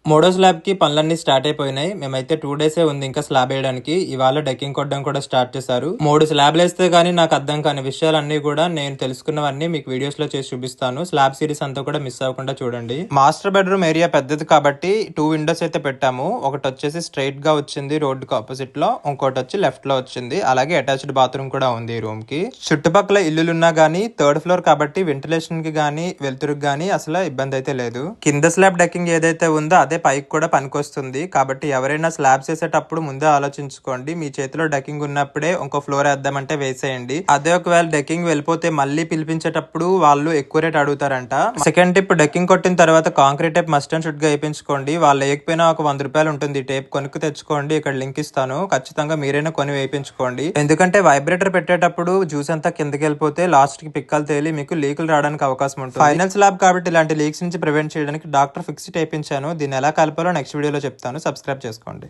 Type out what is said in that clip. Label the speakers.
Speaker 1: మూడో స్లాబ్‌కి పనులన్నీ స్టార్ట్ అయిపోయినాయి. మేమైతే 2 డేసే ఉంది ఇంకా స్లాబ్ ఏయడానికి. ఇవాళ డెక్కింగ్ కొట్టడం కూడా స్టార్ట్ చేశారు. 3 స్లాబ్‌లేస్తే గాని నాకు అర్థం కాని విషయాలన్నీ కూడా నేను తెలుసుకున్నవన్నీ మీకు వీడియోస్‌లో చేసి చూపిస్తాను. స్లాబ్ సీరీస్ అంతా కూడా మిస్ అవ్వకుండా చూడండి. మాస్టర్ బెడ్‌రూమ్ ఏరియా పెద్దది కాబట్టి 2 విండోస్ అయితే పెట్టాము. ఒకటొచ్చేసి స్ట్రెయిట్‌గా వచ్చింది రోడ్డుకి ఆపోజిట్‌లో. ఇంకోటొచ్చి లెఫ్ట్‌లో వచ్చింది. అలాగే అటాచ్డ్ బాత్రూమ్ కూడా ఉంది ఈ రూమ్‌కి. చుట్టుపక్కల ఇల్లులున్నా గానీ థర్డ్ ఫ్లోర్ కాబట్టి వెంటిలేషన్‌కి గానీ, వెలుతురుకి గానీ అసలు ఇబ్బంది అయితే లేదు. కింద స్లాబ్ డెక్కింగ్ ఏదైతే ఉందో అదే పైకి కూడా పనికొస్తుంది. కాబట్టి ఎవరైనా స్లాబ్స్ వేసేటప్పుడు ముందే ఆలోచించుకోండి. మీ చేతిలో డెక్కింగ్ ఉన్నప్పుడే ఇంకో ఫ్లోర్ వేద్దామంటే వేసేయండి. అదే ఒకవేళ డెక్కింగ్ వెళ్ళిపోతే మళ్ళీ పిలిపించేటప్పుడు వాళ్ళు ఎక్కువ రేట్ అడుగుతారంట. సెకండ్ టిప్, డెక్కింగ్ కొట్టిన తర్వాత concrete tape must and should గా వేయించుకోండి. వాళ్ళు వేయకపోయినా ఒక 100 రూపాయలు ఉంటుంది టేప్, కొనుక్కు తెచ్చుకోండి. ఇక్కడ లింక్ ఇస్తాను, ఖచ్చితంగా మీరైనా కొని వేయించుకోండి. ఎందుకంటే వైబ్రేటర్ పెట్టేటప్పుడు జ్యూస్ అంతా కిందకి వెళ్ళిపోతే లాస్ట్ కి పిక్కలు తేలి మీకు లీకులు రావడానికి అవకాశం ఉంటుంది. ఫైనల్ స్లాబ్ కాబట్టి ఇలాంటి లీక్స్ నుంచి ప్రివెంట్ చేయడానికి డాక్టర్ ఫిక్స్ టేపించాను. దీన్ని ఎలా కలపాలో నెక్స్ట్ వీడియోలో చెప్తాను. సబ్స్క్రైబ్ చేసుకోండి.